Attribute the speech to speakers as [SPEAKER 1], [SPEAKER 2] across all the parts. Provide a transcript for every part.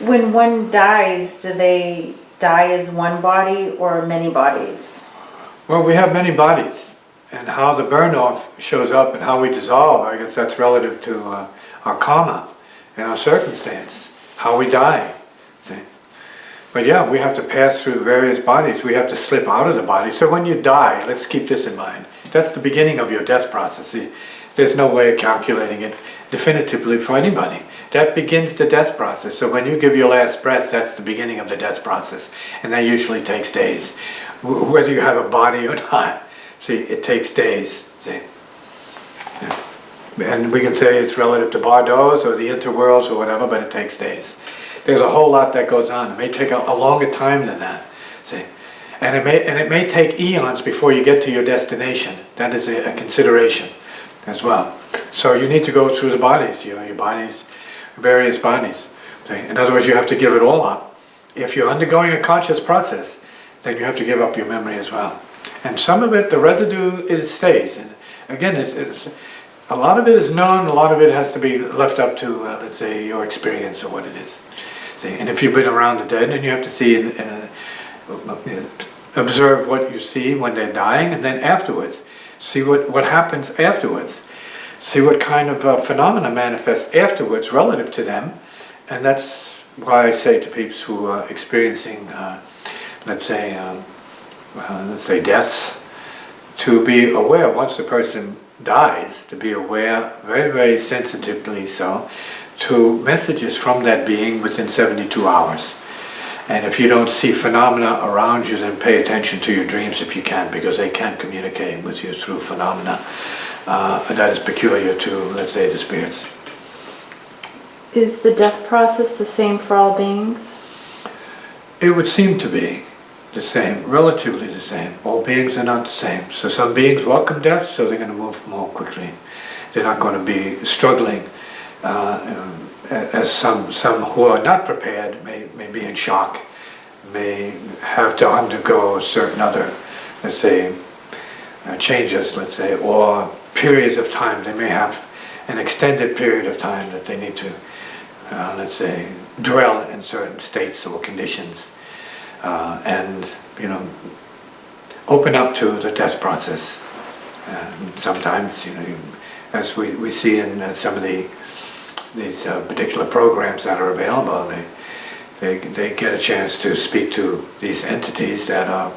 [SPEAKER 1] When one dies, do they die as one body or many bodies?
[SPEAKER 2] Well, we have many bodies, and how the burn-off shows up and how we dissolve, I guess that's relative to our karma and our circumstance, how we die. See? But yeah, we have to pass through various bodies. We have to slip out of the body. So when you die, let's keep this in mind. That's the beginning of your death process. See, there's no way of calculating it definitively for anybody. That begins the death process. So when you give your last breath, that's the beginning of the death process. And that usually takes days. Whether you have a body or not. See, it takes days. See? Yeah. And we can say it's relative to Bardos or the interworlds or whatever, but it takes days. There's a whole lot that goes on. It may take a longer time than that. See? And it may take eons before you get to your destination. That is a consideration as well. So you need to go through the bodies, your bodies, various bodies. See? In other words, you have to give it all up. If you're undergoing a conscious process, then you have to give up your memory as well. And some of it, the residue stays. And again, a lot of it is known, a lot of it has to be left up to, let's say, your experience or what it is. See? And if you've been around the dead, then you have to see observe what you see when they're dying, and then afterwards, see what happens afterwards. See what kind of phenomena manifests afterwards relative to them. And that's why I say to people who are experiencing, let's say deaths, to be aware once the person dies, to be aware, very, very sensitively so, to messages from that being within 72 hours. And if you don't see phenomena around you, then pay attention to your dreams if you can, because they can communicate with you through phenomena that is peculiar to, let's say, the spirits.
[SPEAKER 1] Is the death process the same for all beings?
[SPEAKER 2] It would seem to be the same, relatively the same. All beings are not the same. So some beings welcome death, so they're going to move more quickly. They're not going to be struggling as some who are not prepared may be in shock, may have to undergo certain other, let's say, changes, let's say, or periods of time. They may have an extended period of time that they need to, let's say, dwell in certain states or conditions. And open up to the death process. Sometimes, as we see in some of these particular programs that are available, they get a chance to speak to these entities that are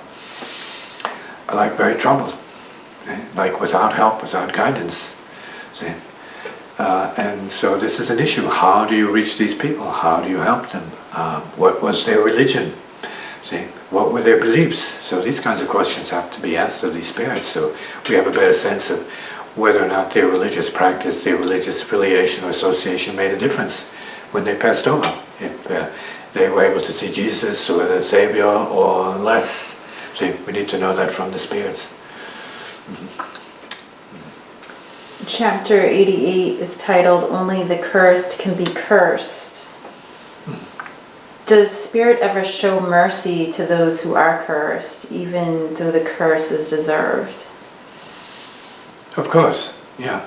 [SPEAKER 2] like very troubled, like without help, without guidance. See? And so this is an issue. How do you reach these people? How do you help them? What was their religion? See, what were their beliefs? So these kinds of questions have to be asked of these spirits, so we have a better sense of whether or not their religious practice, their religious affiliation or association made a difference when they passed over. If they were able to see Jesus or the Savior or less. See, we need to know that from the spirits.
[SPEAKER 1] Chapter 88 is titled, Only the Cursed Can Be Cursed. Does Spirit ever show mercy to those who are cursed, even though the curse is deserved?
[SPEAKER 2] Of course, yeah.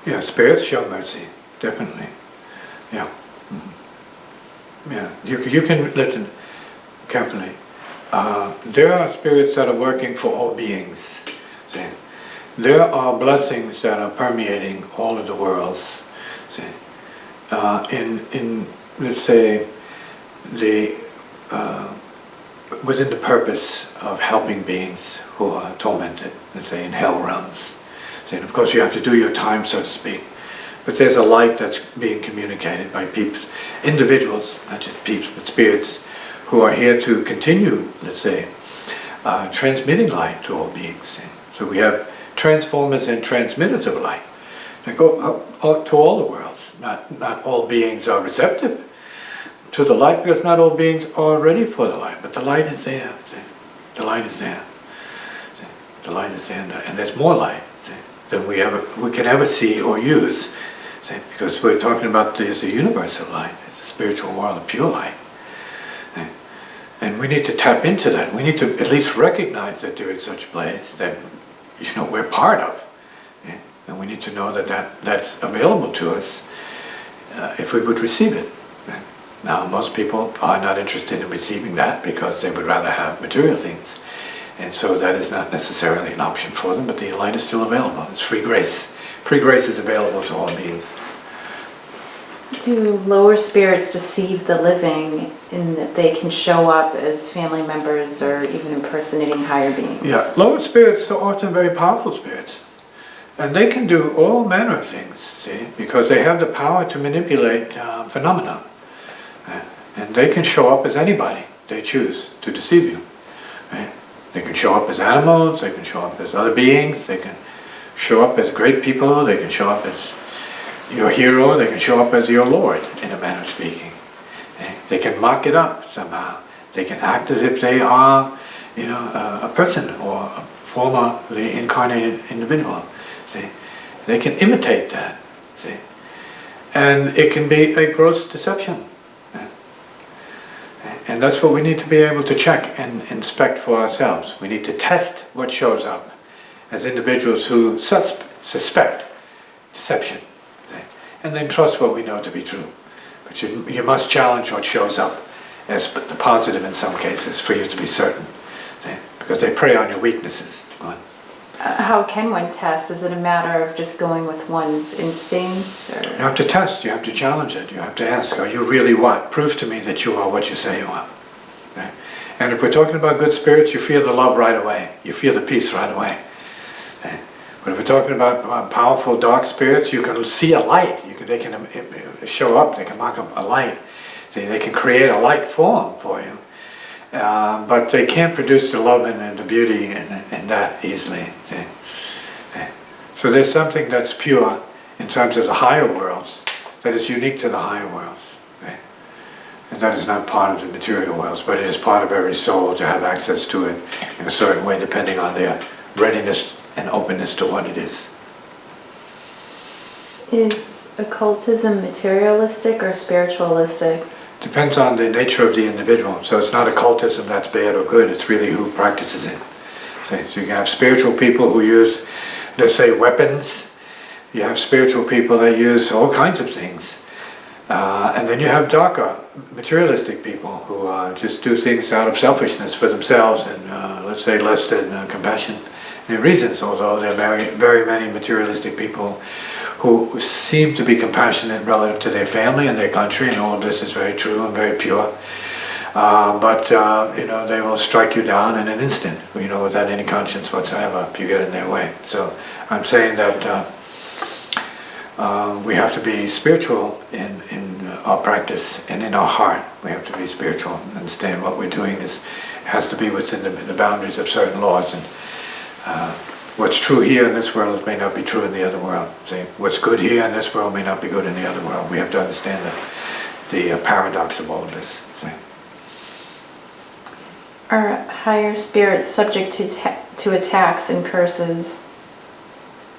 [SPEAKER 2] Yeah, spirits show mercy, definitely. Yeah. Mm-hmm. Yeah, you can listen carefully. There are spirits that are working for all beings. See? There are blessings that are permeating all of the worlds. See? In let's say, within the purpose of helping beings who are tormented, let's say in hell realms. And of course you have to do your time, so to speak. But there's a light that's being communicated by peeps, individuals, not just peeps, but spirits, who are here to continue, let's say, transmitting light to all beings. So we have transformers and transmitters of light that go out to all the worlds. Not all beings are receptive to the light, because not all beings are ready for the light, but the light is there. See? The light is there. See? The light is there, and there's more light than we can ever see or use. See? Because we're talking about there's a universe of light. It's a spiritual world of pure light. See? And we need to tap into that. We need to at least recognize that there is such a place that we're part of. See? And we need to know that that's available to us if we would receive it. Now, most people are not interested in receiving that because they would rather have material things. And so that is not necessarily an option for them, but the light is still available. It's free grace. Free grace is available to all beings.
[SPEAKER 1] Do lower spirits deceive the living in that they can show up as family members or even impersonating higher beings?
[SPEAKER 2] Yeah, lower spirits are often very powerful spirits. And they can do all manner of things, see, because they have the power to manipulate phenomena. And they can show up as anybody they choose to deceive you. Right? They can show up as animals, they can show up as other beings, they can show up as great people, they can show up as your hero, they can show up as your lord, in a manner of speaking. They can mock it up somehow. They can act as if they are, a person or a formerly incarnated individual. See, they can imitate that. See, and it can be a gross deception. And that's what we need to be able to check and inspect for ourselves. We need to test what shows up as individuals who suspect deception. And then trust what we know to be true. But you must challenge what shows up as the positive in some cases for you to be certain. Because they prey on your weaknesses. Go on.
[SPEAKER 1] How can one test? Is it a matter of just going with one's instinct? Or?
[SPEAKER 2] You have to test, you have to challenge it, you have to ask, are you really what? Prove to me that you are what you say you are. Okay? And if we're talking about good spirits, you feel the love right away. You feel the peace right away. Okay? But if we're talking about powerful dark spirits, you can see a light. They can show up, they can mock up a light. They can create a light form for you. But they can't produce the love and the beauty and that easily. See? So there's something that's pure in terms of the higher worlds that is unique to the higher worlds. Right? And that is not part of the material worlds, but it is part of every soul to have access to it in a certain way depending on their readiness and openness to what it is.
[SPEAKER 1] Is occultism materialistic or spiritualistic?
[SPEAKER 2] Depends on the nature of the individual. So it's not occultism that's bad or good, it's really who practices it. So you can have spiritual people who use, let's say, weapons. You have spiritual people that use all kinds of things. And then you have darker, materialistic people who just do things out of selfishness for themselves and, let's say, less than compassion and reasons, although there are very many materialistic people who seem to be compassionate relative to their family and their country, and all of this is very true and very pure. But they will strike you down in an instant, without any conscience whatsoever, if you get in their way. So I'm saying that we have to be spiritual in our practice and in our heart. We have to be spiritual and understand what we're doing has to be within the boundaries of certain laws. And what's true here in this world may not be true in the other world. See, what's good here in this world may not be good in the other world. We have to understand the paradox of all of this. See?
[SPEAKER 1] Are higher spirits subject to attacks and curses?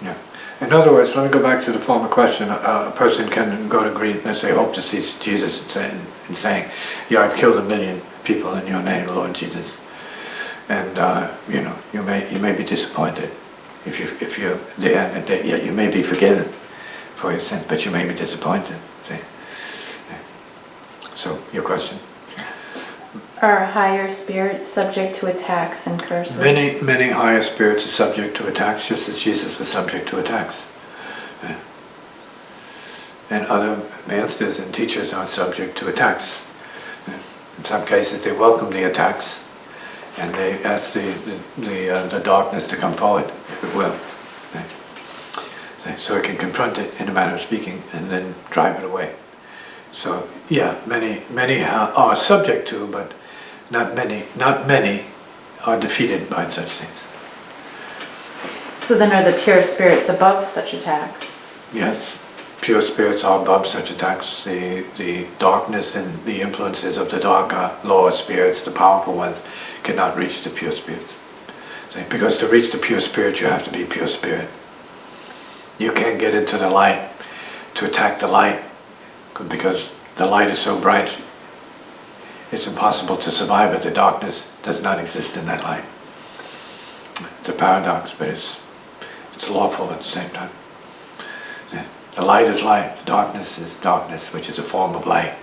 [SPEAKER 2] Yeah. In other words, let me go back to the former question. A person can go to greet and say, hope to see Jesus, and saying, yeah, I've killed 1 million people in your name, Lord Jesus. And you may be disappointed if you're there, and yet you may be forgiven for your sins, but you may be disappointed. See? So your question.
[SPEAKER 1] Are higher spirits subject to attacks and curses?
[SPEAKER 2] Many higher spirits are subject to attacks, just as Jesus was subject to attacks. Yeah. And other masters and teachers are subject to attacks. Yeah. In some cases they welcome the attacks, and they ask the darkness to come forward, if it will. Yeah. So it can confront it, in a manner of speaking, and then drive it away. So yeah, many are subject to, but not many are defeated by such things.
[SPEAKER 1] So then are the pure spirits above such attacks?
[SPEAKER 2] Yes, pure spirits are above such attacks. The darkness and the influences of the darker, lower spirits, the powerful ones, cannot reach the pure spirits. See, because to reach the pure spirit, you have to be pure spirit. You can't get into the light to attack the light, because the light is so bright, it's impossible to survive, but the darkness does not exist in that light. It's a paradox, but it's lawful at the same time. The light is light, the darkness is darkness, which is a form of light.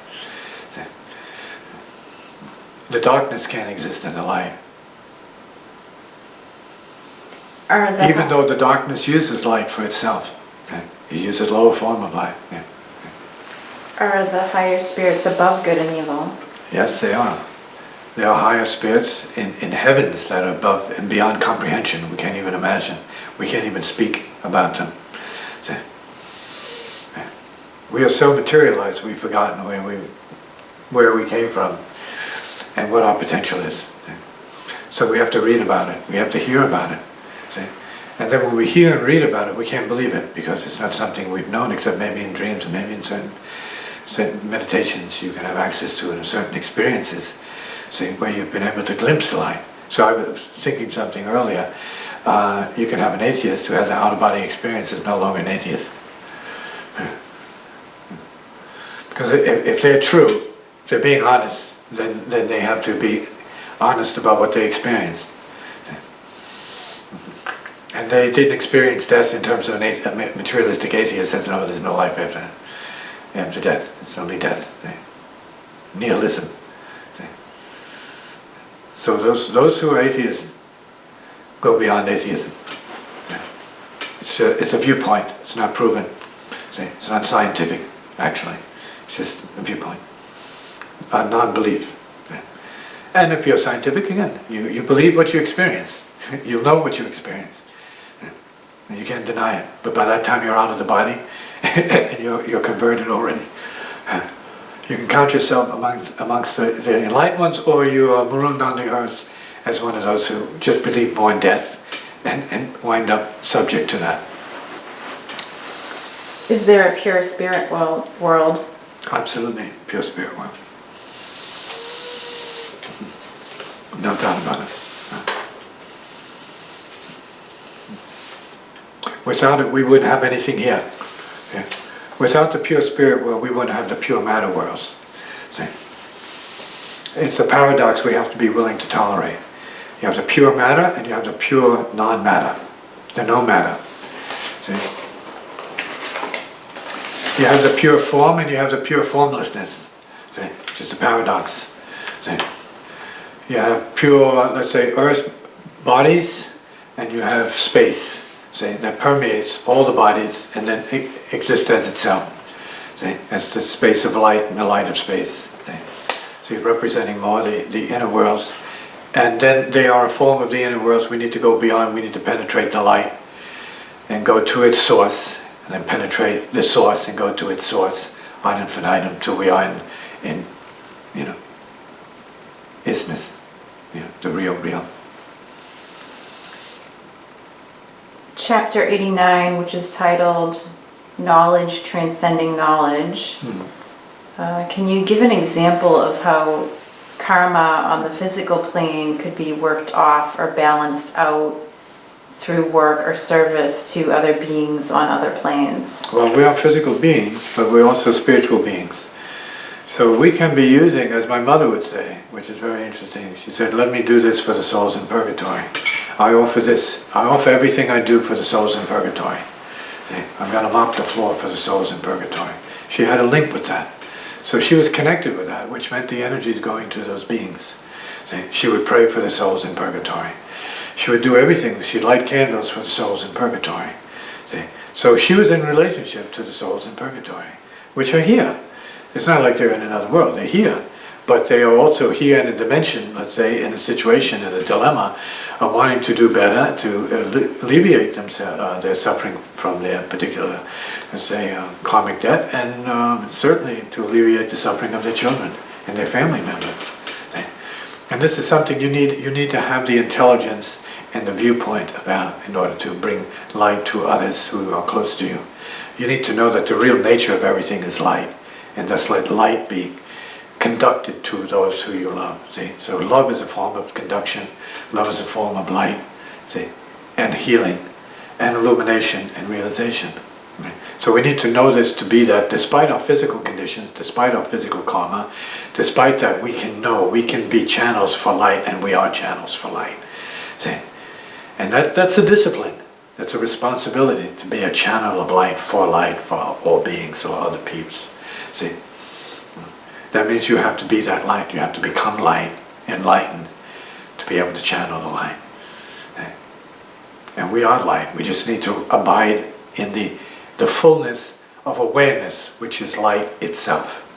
[SPEAKER 2] The darkness can't exist in the light. Even though the darkness uses light for itself. Okay? It uses lower form of light. Yeah.
[SPEAKER 1] Are the higher spirits above good and evil?
[SPEAKER 2] Yes, they are. There are higher spirits in heavens that are above and beyond comprehension. We can't even imagine. We can't even speak about them. So, we are so materialized, we've forgotten where we came from and what our potential is. So we have to read about it. We have to hear about it. See? And then when we hear and read about it, we can't believe it because it's not something we've known except maybe in dreams and maybe in certain meditations you can have access to it in certain experiences. See, where you've been able to glimpse the light. So I was thinking something earlier. You can have an atheist who has an out-of-body experience is no longer an atheist. Because if they're true, if they're being honest, then they have to be honest about what they experienced. And they didn't experience death in terms of a materialistic atheist says, no, there's no life after death. It's only death. Nihilism. So those who are atheists go beyond atheism. It's a viewpoint. It's not proven. It's not scientific, actually. It's just a viewpoint. A non-belief. And if you're scientific, again, you believe what you experience. You'll know what you experience. And you can't deny it. But by that time you're out of the body and you're converted already. You can count yourself amongst the enlightened ones, or you are marooned on the earth as one of those who just believe more in death and wind up subject to that.
[SPEAKER 1] Is there a pure spirit world?
[SPEAKER 2] Absolutely, pure spirit world. No doubt about it. Without it, we wouldn't have anything here. Yeah. Without the pure spirit world, we wouldn't have the pure matter worlds. See? It's a paradox we have to be willing to tolerate. You have the pure matter and you have the pure non-matter, the no matter. See? You have the pure form and you have the pure formlessness, see? Which is the paradox. See? You have pure, let's say, earth bodies and you have space. See, that permeates all the bodies and then it exists as itself. See, as the space of light and the light of space. See, representing more the inner worlds. And then they are a form of the inner worlds. We need to go beyond, we need to penetrate the light and go to its source, and then penetrate the source and go to its source ad infinitum till we are in isness, the real.
[SPEAKER 1] Chapter 89, which is titled Knowledge Transcending Knowledge. Can you give an example of how karma on the physical plane could be worked off or balanced out through work or service to other beings on other planes?
[SPEAKER 2] Well, we are physical beings, but we're also spiritual beings. So we can be using, as my mother would say, which is very interesting, she said, let me do this for the souls in purgatory. I offer this. I offer everything I do for the souls in purgatory. See, I'm going to mop the floor for the souls in purgatory. She had a link with that. So she was connected with that, which meant the energy is going to those beings. See, she would pray for the souls in purgatory. She would do everything. She'd light candles for the souls in purgatory. See, so she was in relationship to the souls in purgatory, which are here. It's not like they're in another world. They're here. But they are also here in a dimension, let's say, in a situation, in a dilemma of wanting to do better, to alleviate their suffering from their particular, let's say, karmic debt, and certainly to alleviate the suffering of their children and their family members. And this is something you need to have the intelligence and the viewpoint about in order to bring light to others who are close to you. You need to know that the real nature of everything is light, and thus let light be conducted to those who you love. See, so love is a form of conduction. Love is a form of light. See, and healing, and illumination, and realization. Right? So we need to know this to be that, despite our physical conditions, despite our physical karma, despite that, we can be channels for light, and we are channels for light. See, and that's a discipline. That's a responsibility to be a channel of light for all beings or other peeps. See. That means you have to be that light, you have to become light, enlightened to be able to channel the light. Okay? And we are light. We just need to abide in the fullness of awareness, which is light itself.